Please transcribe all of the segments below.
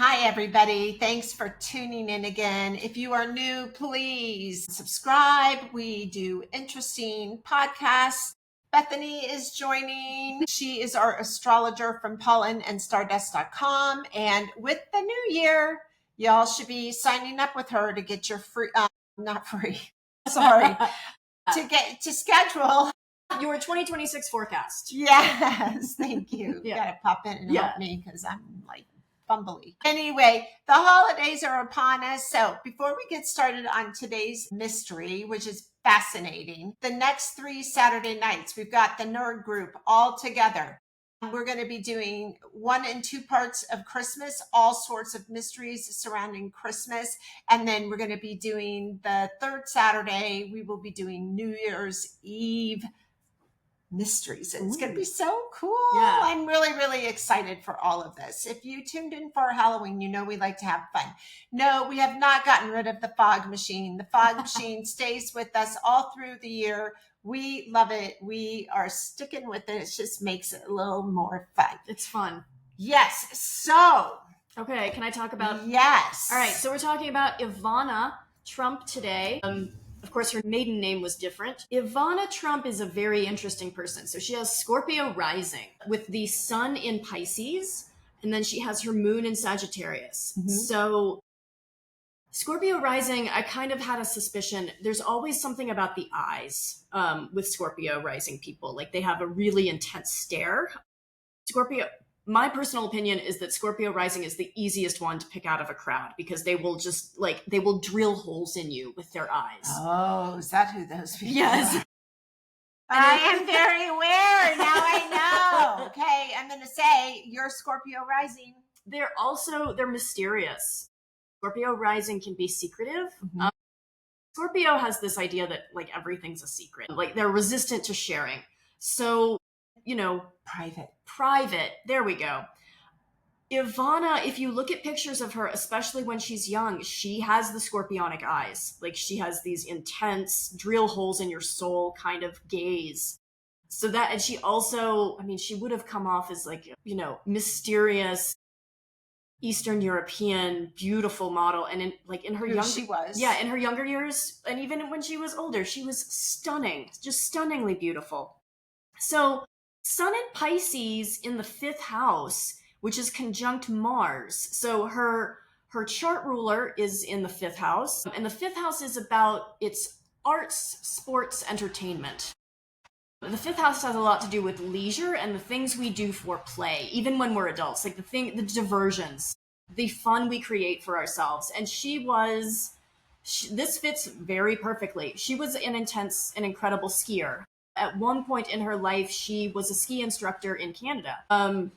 Hi, everybody. Thanks for tuning in again. If you are new, please subscribe. We do interesting podcasts. Bethany is joining. She is our astrologer from pollenandstardust.com. And with the new year, y'all should be signing up with her to get your free, not free, sorry, to schedule your 2026 forecast. Yes, thank you. You gotta pop in and help me because I'm like fumbly. Anyway, the holidays are upon us. So before we get started on today's mystery, which is fascinating, the next 3 Saturday nights, we've got the nerd group all together. We're going to be doing 1 and 2 parts of Christmas, all sorts of mysteries surrounding Christmas. And then we're going to be doing the 3rd Saturday, we will be doing New Year's Eve mysteries, and it's going to be so cool. I'm really, really excited for all of this. If you tuned in for Halloween, you know we like to have fun. No, we have not gotten rid of the fog machine. The fog machine stays with us all through the year. We love it. We are sticking with it. It just makes it a little more fun. It's fun. Yes. So okay, can I talk about yes all right, so we're talking about Ivana Trump today. Of course, her maiden name was different. Ivana Trump is a very interesting person. So she has Scorpio rising with the sun in Pisces, and then she has her moon in Sagittarius. Mm-hmm. So Scorpio rising, I kind of had a suspicion. There's always something about the eyes with Scorpio rising people. Like they have a really intense stare. My personal opinion is that Scorpio rising is the easiest one to pick out of a crowd because they will just they will drill holes in you with their eyes. Oh, is that who those people Yes. are? I am very aware. Now I know. Okay, I'm going to say you're Scorpio rising. They're mysterious. Scorpio rising can be secretive. Mm-hmm. Scorpio has this idea that everything's a secret. They're resistant to sharing. So, private. There we go. Ivana, if you look at pictures of her, especially when she's young, she has the scorpionic eyes. She has these intense drill holes in your soul kind of gaze. So that, and she also, she would have come off as mysterious Eastern European, beautiful model. And in her in her younger years, and even when she was older, she was stunning, just stunningly beautiful. So Sun in Pisces in the 5th house, which is conjunct Mars. So her chart ruler is in the 5th house. And the 5th house is about its arts, sports, entertainment. The 5th house has a lot to do with leisure and the things we do for play, even when we're adults, the diversions, the fun we create for ourselves. And this fits very perfectly. She was an incredible skier. At one point in her life, she was a ski instructor in Canada. And,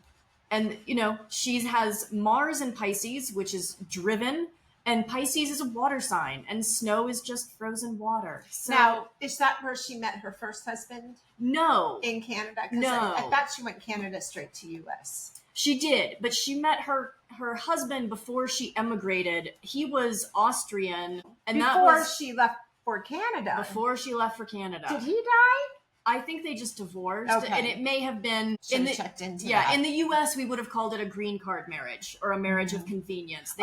she has Mars in Pisces, which is driven, and Pisces is a water sign, and snow is just frozen water. So, now, is that where she met her first husband? No. In Canada? No. I thought she went Canada straight to U.S. She did, but she met her husband before she emigrated. He was Austrian. And before she left for Canada? Before she left for Canada. Did he die? I think they just divorced, and it may have been checked into that. In the U.S. we would have called it a green card marriage or a marriage of convenience. They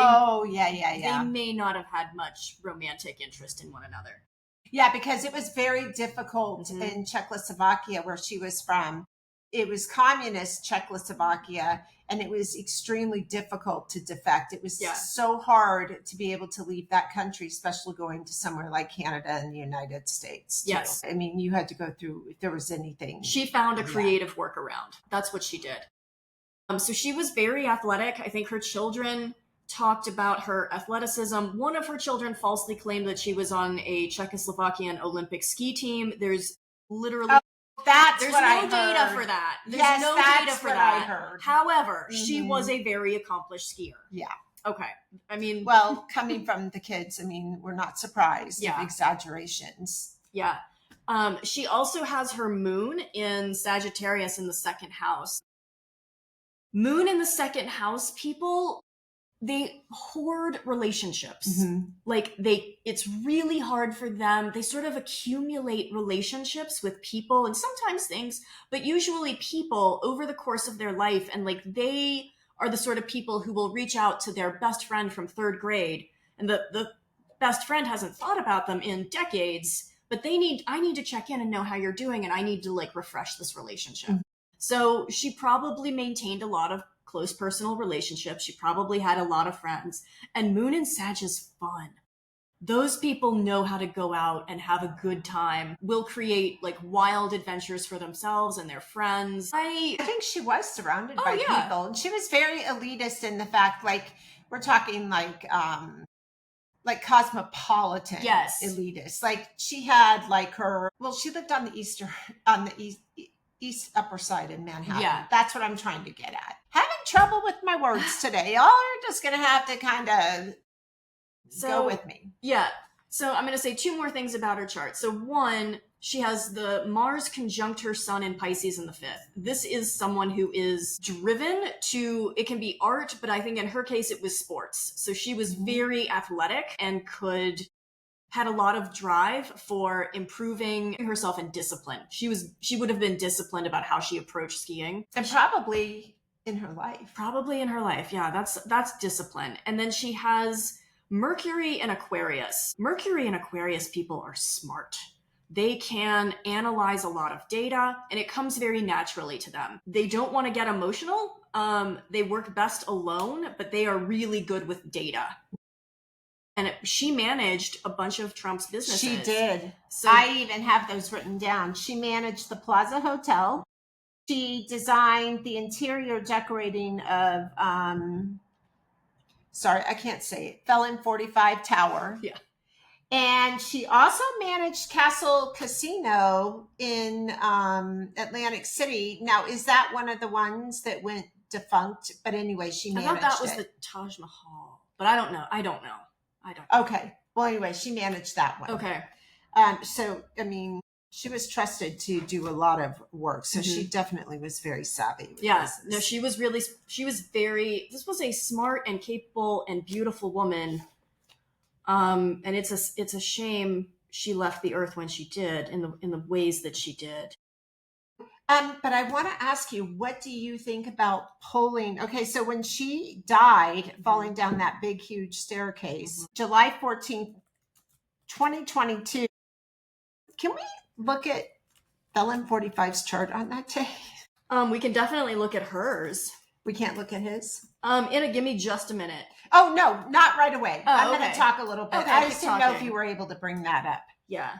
may not have had much romantic interest in one another. Yeah, because it was very difficult in Czechoslovakia, where she was from. It was communist Czechoslovakia, and it was extremely difficult to defect. It was so hard to be able to leave that country, especially going to somewhere like Canada and the United States. Too. Yes. You had to go through, if there was anything. She found a creative workaround. That's what she did. So she was very athletic. I think her children talked about her athleticism. One of her children falsely claimed that she was on a Czechoslovakian Olympic ski team. There's literally... There's no data for that. There's no data for that. I heard. However, she was a very accomplished skier. Yeah. Okay. Well, coming from the kids, we're not surprised of exaggerations. Yeah. She also has her moon in Sagittarius in the 2nd house. Moon in the 2nd house, people, they hoard relationships. It's really hard for them. They sort of accumulate relationships with people and sometimes things, but usually people over the course of their life. And they are the sort of people who will reach out to their best friend from 3rd grade, and the best friend hasn't thought about them in decades, but I need to check in and know how you're doing, and I need to like refresh this relationship. Mm-hmm. So she probably maintained a lot of close personal relationships. She probably had a lot of friends. And Moon and Sag is fun. Those people know how to go out and have a good time, will create like wild adventures for themselves and their friends. I think she was surrounded by people, and she was very elitist in the fact, like, we're talking like cosmopolitan elitist. Like, she had like she lived on the east upper side in Manhattan. Yeah. That's what I'm trying to get at. Having trouble with my words today. Y'all are just going to have to kind of go with me. Yeah. So I'm going to say 2 more things about her chart. So 1, she has the Mars conjunct her sun in Pisces in the 5th. This is someone who is driven to, it can be art, but I think in her case it was sports. So she was very athletic and had a lot of drive for improving herself in discipline. She would have been disciplined about how she approached skiing. And probably in her life. Yeah, that's discipline. And then she has Mercury and Aquarius. Mercury and Aquarius people are smart. They can analyze a lot of data, and it comes very naturally to them. They don't want to get emotional. They work best alone, but they are really good with data. And she managed a bunch of Trump's businesses. She did. So I even have those written down. She managed the Plaza Hotel. She designed the interior decorating of, sorry, I can't say it, Felon 45 Tower. Yeah. And she also managed Castle Casino in Atlantic City. Now, is that one of the ones that went defunct? But anyway, she managed it. I thought that was the Taj Mahal, but I don't know. Okay. Well, anyway, she managed that one. Okay. So, I mean, she was trusted to do a lot of work. So she definitely was very savvy. Yeah. No, this was a smart and capable and beautiful woman. And it's a shame she left the earth when she did, in the ways that she did. But I want to ask you, what do you think about polling? Okay, so when she died, falling down that big, huge staircase, July 14th, 2022, can we look at Felon 45's chart on that day? We can definitely look at hers. We can't look at his? Give me just a minute. Oh, no, not right away. I'm going to talk a little bit. Okay, I just didn't know if you were able to bring that up. Yeah.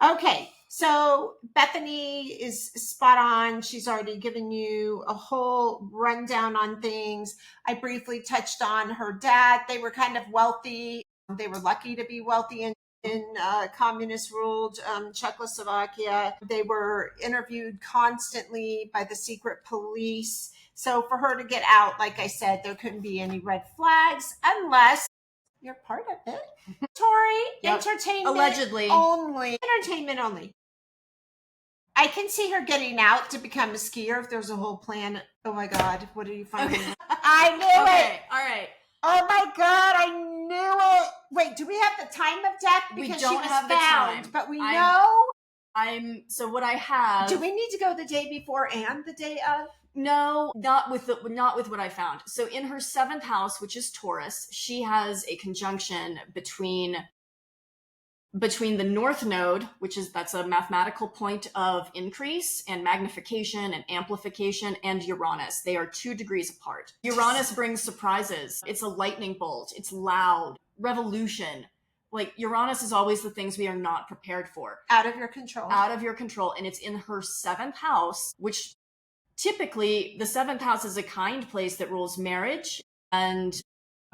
Okay, so Bethany is spot on. She's already given you a whole rundown on things. I briefly touched on her dad. They were kind of wealthy. They were lucky to be wealthy in communist-ruled Czechoslovakia. They were interviewed constantly by the secret police. So for her to get out, like I said, there couldn't be any red flags unless you're part of it. Tori, entertainment allegedly only. Entertainment only. I can see her getting out to become a skier if there's a whole plan. Oh my God, what are you finding? Okay. I knew it. All right. Oh my God, I knew it. Wait, do we have the time of death? Because we don't she was have found, the time. But we know. So what I have. Do we need to go the day before and the day of? No, not with what I found. So in her 7th house, which is Taurus, she has a conjunction between the North Node, that's a mathematical point of increase and magnification and amplification, and Uranus. They are 2 degrees apart. Uranus brings surprises. It's a lightning bolt. It's loud. Revolution. Like, Uranus is always the things we are not prepared for. Out of your control. And it's in her 7th house, which typically the 7th house is a kind place that rules marriage and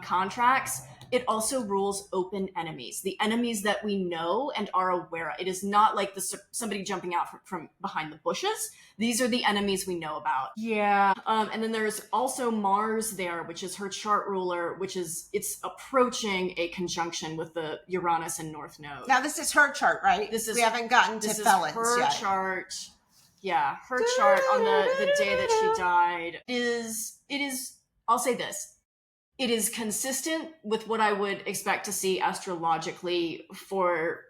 contracts. It also rules open enemies, the enemies that we know and are aware of. It is not like somebody jumping out from behind the bushes. These are the enemies we know about. Yeah. And then there's also Mars there, which is her chart ruler, it's approaching a conjunction with the Uranus and North Node. Now this is her chart, right? We haven't gotten to Felons her yet. Chart. Yeah, her chart on the day that she died is, I'll say this. It is consistent with what I would expect to see astrologically for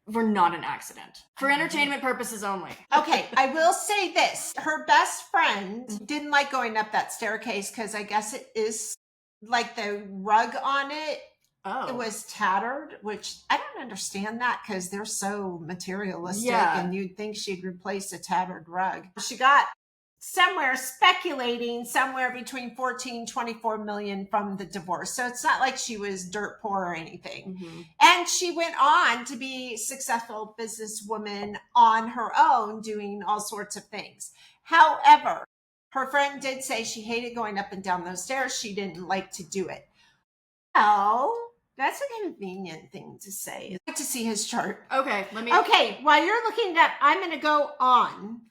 were not an accident. For entertainment purposes only. Okay, I will say this. Her best friend didn't like going up that staircase because I guess it is like the rug on it. Oh. It was tattered, which I don't understand that because they're so materialistic and you'd think she'd replace a tattered rug. She got somewhere speculating somewhere between 14, 24 million from the divorce. So it's not like she was dirt poor or anything. Mm-hmm. And she went on to be a successful businesswoman on her own, doing all sorts of things. However, her friend did say she hated going up and down those stairs. She didn't like to do it. Well, that's a convenient thing to say. I'd like to see his chart. Okay, Okay, while you're looking it up, I'm going to go on.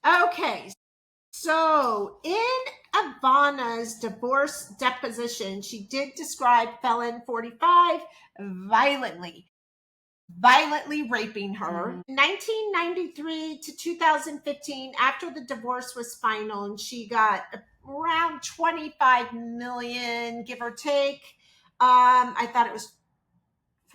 Okay, so in Ivana's divorce deposition, she did describe felon 45 violently raping her. 1993 to 2015, after the divorce was final, and she got around 25 million, give or take. I thought it was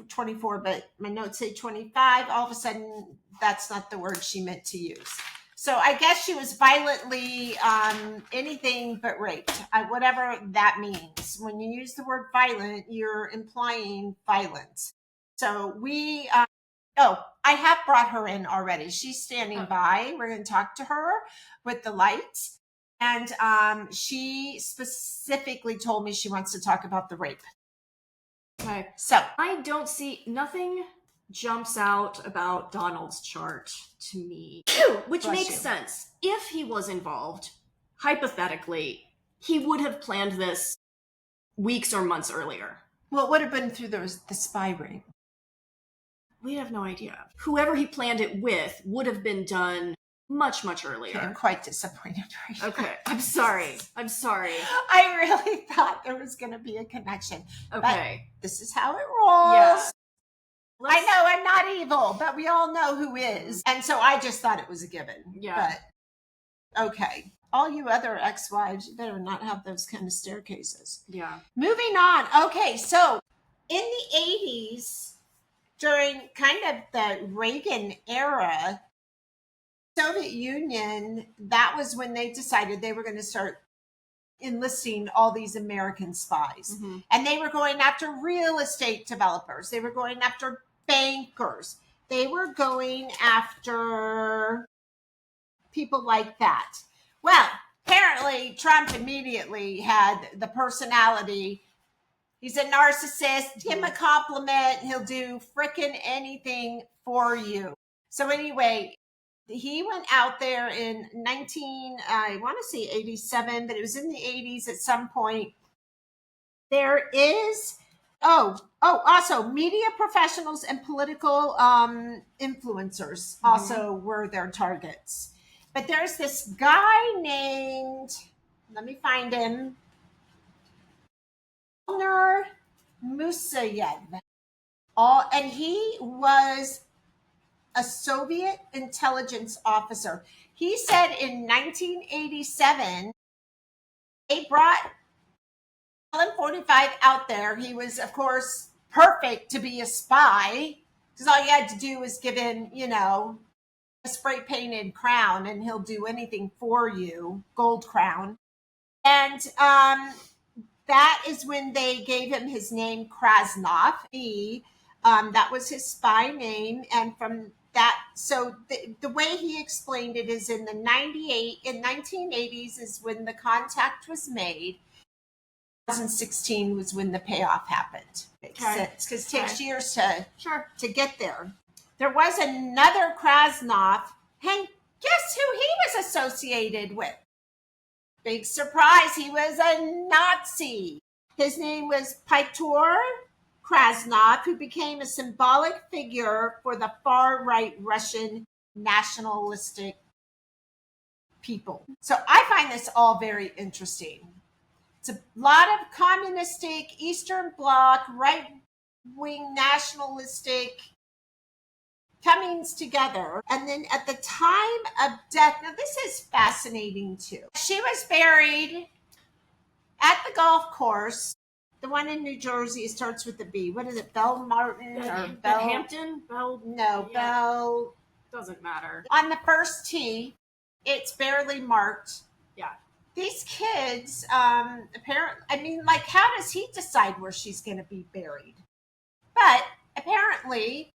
24, but my notes say 25. All of a sudden, that's not the word she meant to use. So I guess she was violently anything but raped, whatever that means. When you use the word violent, you're implying violence. So I have brought her in already. She's standing by. We're going to talk to her with the lights. And she specifically told me she wants to talk about the rape. Okay. So I don't see, nothing jumps out about Donald's chart to me, which makes sense. If he was involved, hypothetically, he would have planned this weeks or months earlier. Well, it would have been through the spy ring. We have no idea. Whoever he planned it with would have been done much, much earlier. Okay, I'm quite disappointed right now. Okay, I'm sorry. I really thought there was going to be a connection. Okay. But this is how it rolls. Yeah. I know I'm not evil, but we all know who is. And so I just thought it was a given. Yeah. But, okay. All you other ex-wives, you better not have those kind of staircases. Yeah. Moving on. Okay, so in the 80s, during kind of the Reagan era, Soviet Union, that was when they decided they were going to start enlisting all these American spies. Mm-hmm. And they were going after real estate developers. They were going after bankers. They were going after people like that. Well, apparently Trump immediately had the personality. He's a narcissist. Give him a compliment. He'll do frickin' anything for you. So anyway, he went out there in 87, but it was in the 80s at some point. There is, also media professionals and political influencers also were their targets. But there's this guy named, let me find him, Musayev. And he was a Soviet intelligence officer. He said in 1987, they brought LM-45 out there. He was, of course, perfect to be a spy because all you had to do was give him, a spray painted crown and he'll do anything for you, gold crown. And that is when they gave him his name, Krasnov. That was his spy name. And from that, so the way he explained it is in 1980s is when the contact was made. 2016 was when the payoff happened. Makes sense, because it takes years to get there. There was another Krasnov, and guess who he was associated with? Big surprise, he was a Nazi. His name was Pyotr Krasnov, who became a symbolic figure for the far-right Russian nationalistic people. So I find this all very interesting. It's a lot of communistic, Eastern Bloc, right-wing nationalistic comings together. And then at the time of death, now this is fascinating too. She was buried at the golf course. The one in New Jersey starts with a B. What is it? Bell Martin or Bell Hampton? Bell? No, Yeah. Bell. Doesn't matter. On the first tee, it's barely marked. Yeah. These kids, apparently, I mean, like, how does he decide where she's going to be buried? But apparently,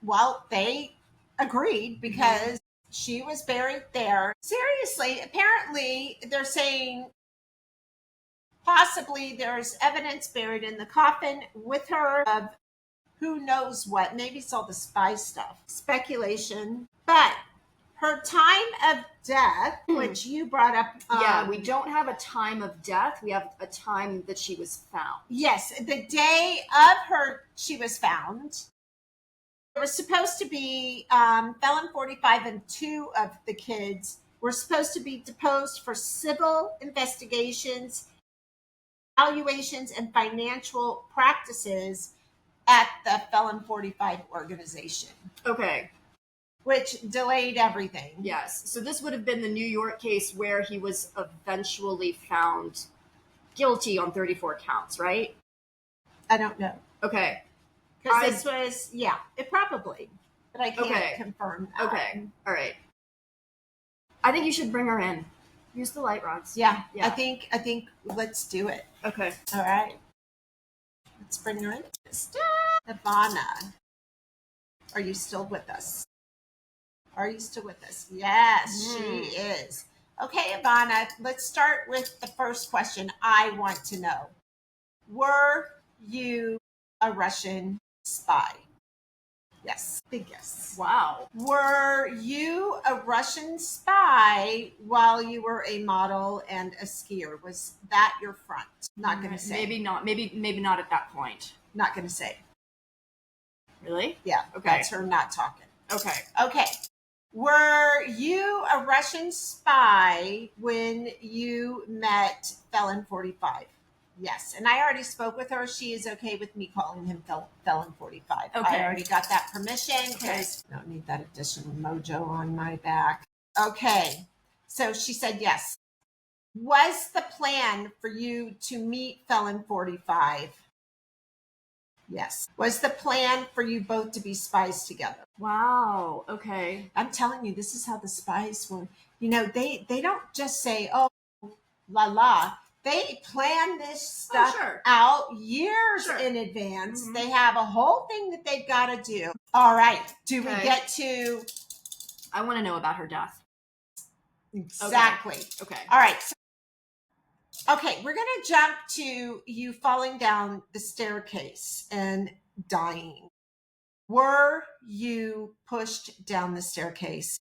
well, they agreed because she was buried there. Seriously, apparently, they're saying possibly there's evidence buried in the coffin with her of who knows what. Maybe it's all the spy stuff. Speculation. But her time of death, which you brought up. Yeah, we don't have a time of death. We have a time that she was found. Yes, the day of she was found. There was supposed to be felon 45 and 2 of the kids were supposed to be deposed for civil investigations, evaluations, and financial practices at the felon 45 organization. Okay. Which delayed everything. Yes. So this would have been the New York case where he was eventually found guilty on 34 counts, right? I don't know. Okay. Because this was, yeah, it probably, but I can't confirm that. Okay. All right. I think you should bring her in. Use the light rods. Yeah. I think let's do it. Okay. All right. Let's bring her in. Ivana, are you still with us? Are you still with us? Yes, she is. Okay, Ivana, let's start with the first question I want to know. Were you a Russian spy? Yes, big yes. Wow. Were you a Russian spy while you were a model and a skier? Was that your front? Not going to say. Maybe not. Maybe not at that point. Not going to say. Really? Yeah. Okay. That's her not talking. Okay. Okay. Were you a Russian spy when you met Felon 45? Yes. And I already spoke with her. She is okay with me calling him Felon 45. Okay. I already got that permission because I don't need that additional mojo on my back. Okay. So she said yes. Was the plan for you to meet Felon 45? Yes. Was the plan for you both to be spies together? Wow. Okay. I'm telling you, this is how the spies were. You know, they don't just say, oh, la la. They plan this stuff out years in advance. They have a whole thing that they've got to do. All right. Do we get to... I want to know about her death. Exactly. Okay. All right. Okay, we're going to jump to you falling down the staircase and dying. Were you pushed down the staircase?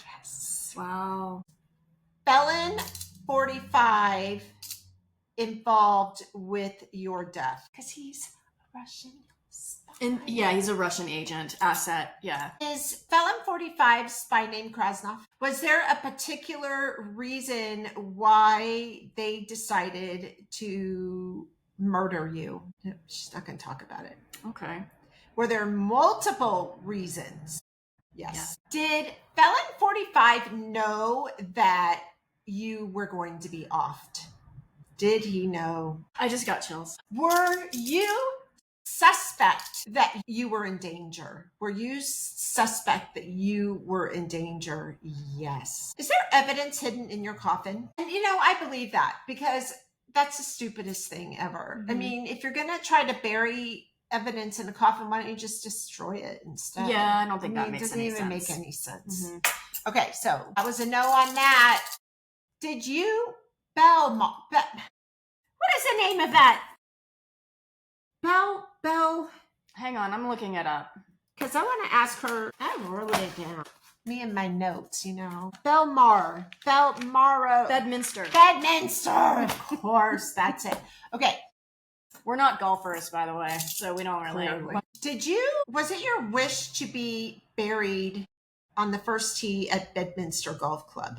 Yes. Wow. Felon 45 involved with your death because he's a Russian spy. Yeah, he's a Russian agent. Asset. Yeah. Is Felon 45 spy named Krasnov? Was there a particular reason why they decided to murder you? She's not going to talk about it. Okay. Were there multiple reasons? Yes. Yeah. Did Felon 45 know that you were going to be offed? Did he know? I just got chills. Were you suspect that you were in danger? Were you suspect that you were in danger? Yes. Is there evidence hidden in your coffin? And you know, I believe that because that's the stupidest thing ever. I mean, if you're going to try to bury evidence in a coffin, why don't you just destroy it instead? Yeah, I don't think that makes any sense. It doesn't even make any sense. Okay, so that was a no on that. Did you what is the name of that? Bell. Hang on, I'm looking it up. Because I want to ask her. I wrote it down. Me and my notes, you know. Bedminster. Of course, that's it. Okay. We're not golfers, by the way, so we don't really. Was it your wish to be buried on the first tee at Bedminster Golf Club?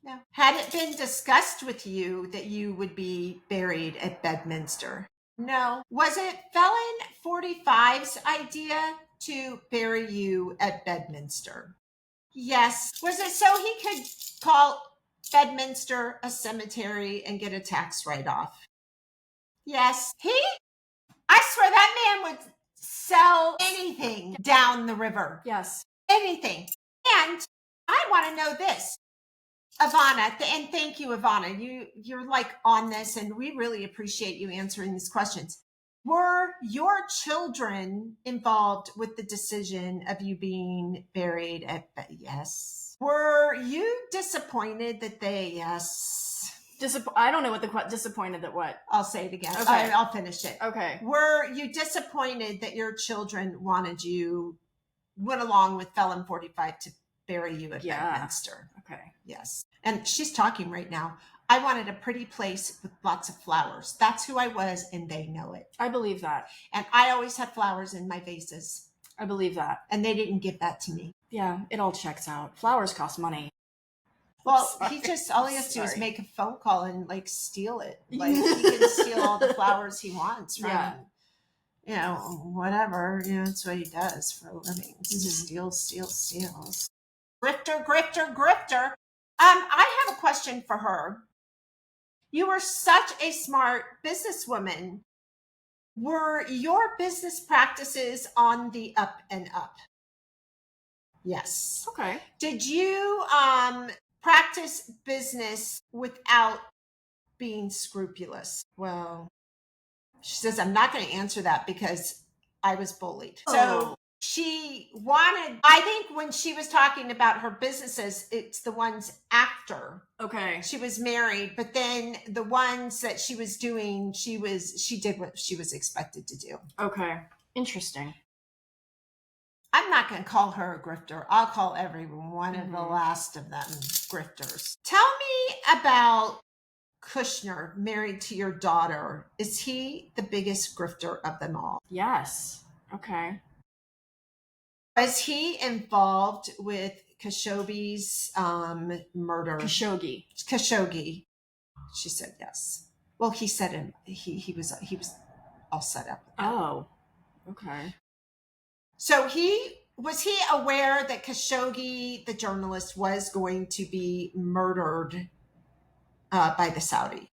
No. Had it been discussed with you that you would be buried at Bedminster? No. Was it Felon 45's idea to bury you at Bedminster? Yes. Was it so he could call Bedminster, a cemetery, and get a tax write-off. Yes. I swear that man would sell anything down the river. Yes. Anything. And I want to know this, Ivana, and thank you, Ivana. You're like on this, and we really appreciate you answering these questions. Were your children involved with the decision of you being buried at yes? Were you disappointed that they yes? I don't know what the disappointed that what? I'll say it again. Okay. I'll finish it. Okay. Were you disappointed that your children went along with Felon 45 to bury you at Bedminster? Okay. Yes. And she's talking right now. I wanted a pretty place with lots of flowers. That's who I was, and they know it. I believe that. And I always had flowers in my vases. I believe that. And they didn't give that to me. Yeah, it all checks out. Flowers cost money. Well, all he has to do is make a phone call and like steal it. Like he can steal all the flowers he wants from, whatever. That's what he does for a living. Just steals. Grifter. I have a question for her. You were such a smart businesswoman. Were your business practices on the up and up? Yes. Okay. Did you practice business without being scrupulous? Well, she says, I'm not going to answer that because I was bullied. So I think when she was talking about her businesses, it's the ones after. Okay. She was married, but then the ones that she was doing, she did what she was expected to do. Okay. Interesting. I'm not going to call her a grifter. I'll call every one of the last of them grifters. Tell me about Kushner, married to your daughter. Is he the biggest grifter of them all? Yes. Okay. Was he involved with Khashoggi's murder? Khashoggi. She said yes. Well, he said he was all set up. Oh, okay. So was he aware that Khashoggi, the journalist, was going to be murdered by the Saudi,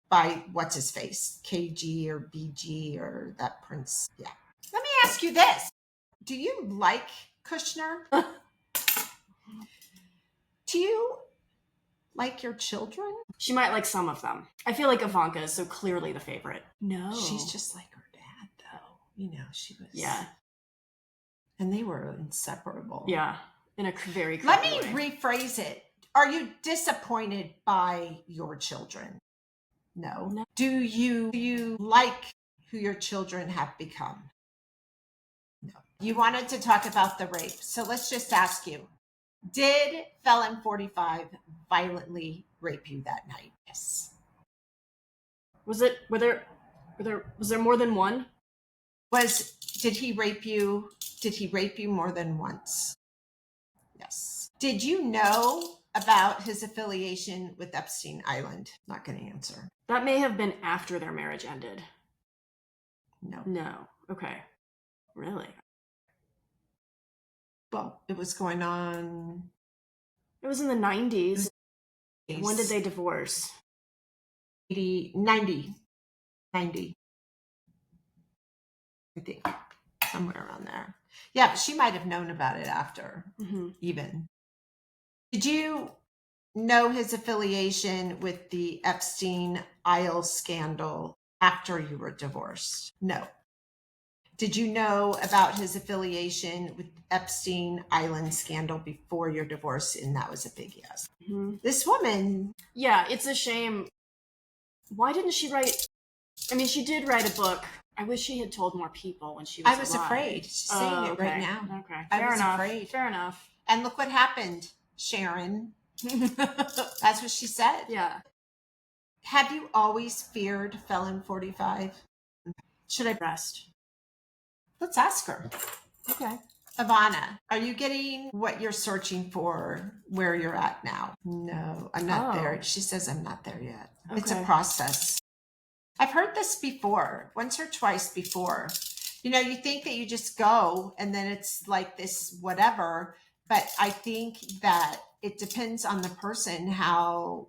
by what's his face, KG or BG or that prince? Yeah. Let me ask you this. Do you like Kushner? Do you like your children? She might like some of them. I feel like Ivanka is so clearly the favorite. No. She's just like her dad, though. She was. Yeah. And they were inseparable. Yeah. In a very Let me way. rephrase it. Are you disappointed by your children? No. Do you like who your children have become? No. You wanted to talk about the rape. So let's just ask you. Did Felon 45 violently rape you that night? Yes. Was there more than one? Did he rape you? Did he rape you more than once? Yes. Did you know about his affiliation with Epstein Island? Not going to answer. That may have been after their marriage ended. No. Okay. Really? Well, it was going on. It was in the 90s. When did they divorce? 90. I think. Somewhere around there. Yeah, but she might have known about it after, even. Did you know his affiliation with the Epstein Isle scandal after you were divorced? No. Did you know about his affiliation with Epstein Island scandal before your divorce? And that was a big yes. Mm-hmm. This woman. Yeah, it's a shame. Why didn't she write? I mean, she did write a book. I wish she had told more people when she was alive. I was afraid. She's saying it right now. Okay. I was afraid. Fair enough. And look what happened, Sharon. That's what she said. Yeah. Have you always feared Felon 45? Should I rest? Let's ask her. Okay. Ivana, are you getting what you're searching for where you're at now? No, I'm not there. She says I'm not there yet. Okay. It's a process. I've heard this before, once or twice before. You think that you just go and then it's like this whatever, but I think that it depends on the person how.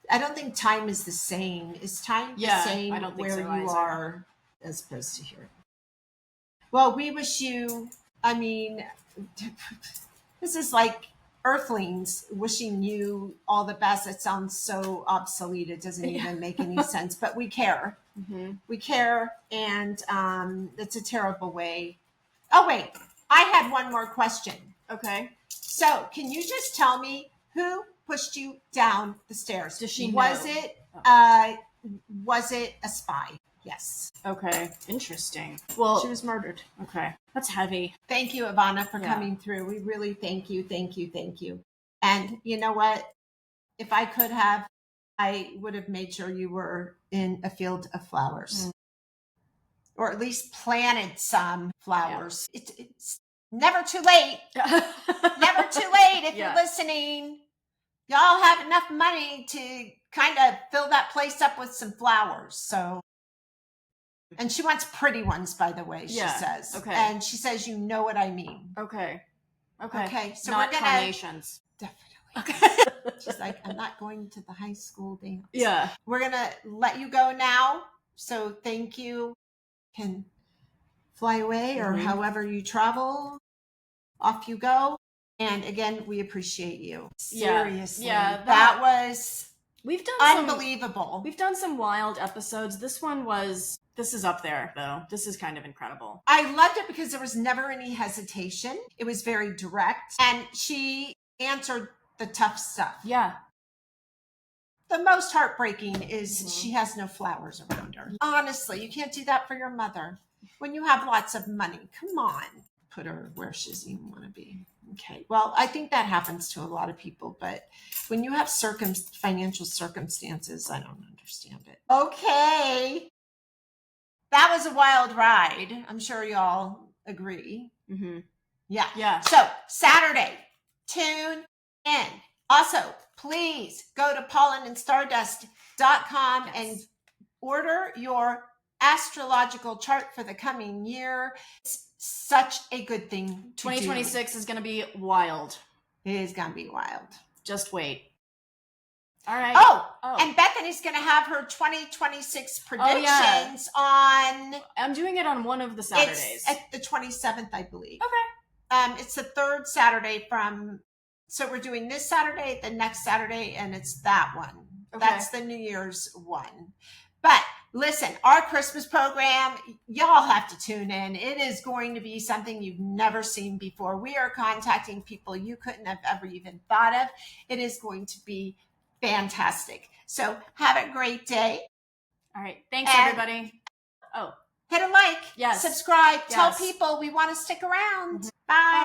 I don't think time is the same. Is time the same I don't think where so you either. are as opposed to here? Well, we wish you, I mean, this is like Earthlings wishing you all the best. It sounds so obsolete. It doesn't even make any sense, but we care. Mm-hmm. We care, and it's a terrible way. Oh, wait. I had one more question. Okay. So, can you just tell me who pushed you down the stairs? Does she know? Was it a spy? Yes. Okay. Interesting. Well, She was murdered. okay. That's heavy. Thank you, Ivana, for coming through. We really thank you, thank you, thank you. And you know what? If I could have, I would have made sure you were in a field of flowers. Or at least planted some flowers. It's never too late. Never too late if you're listening. Y'all have enough money to kind of fill that place up with some flowers. So, and she wants pretty ones, by the way, she says. Okay. And she says, you know what I mean. Okay. So not we're going to. Carnations. Definitely. Okay. She's like, I'm not going to the high school dance. Yeah. We're going to let you go now. So thank you. Can fly away or however you travel. Off you go. And again, we appreciate you. Seriously. Yeah. That was we've done unbelievable. We've done some wild episodes. This is up there though. This is kind of incredible. I loved it because there was never any hesitation. It was very direct. And she answered the tough stuff. Yeah. The most heartbreaking is she has no flowers around her. Honestly, you can't do that for your mother. When you have lots of money, come on. Put her where she doesn't even want to be. Okay. Well, I think that happens to a lot of people, but when you have financial circumstances, I don't understand it. Okay. That was a wild ride. I'm sure y'all agree. Mm-hmm. Yeah. Yeah. So Saturday, tune in. Also, please go to pollenandstardust.com and order your astrological chart for the coming year. It's such a good thing to 2026 is going to be wild. It is going to be wild. Just wait. All right. Oh, and Bethany's going to have her 2026 predictions on... I'm doing it on one of the Saturdays. It's at the 27th, I believe. Okay. It's the third Saturday from... So we're doing this Saturday, the next Saturday, and it's that one. Okay. That's the New Year's one. But listen, our Christmas program, y'all have to tune in. It is going to be something you've never seen before. We are contacting people you couldn't have ever even thought of. It is going to be fantastic. So have a great day. All right. Thanks, everybody. Hit a like. Yes. Subscribe. Yes. Tell people we want to stick around. Bye.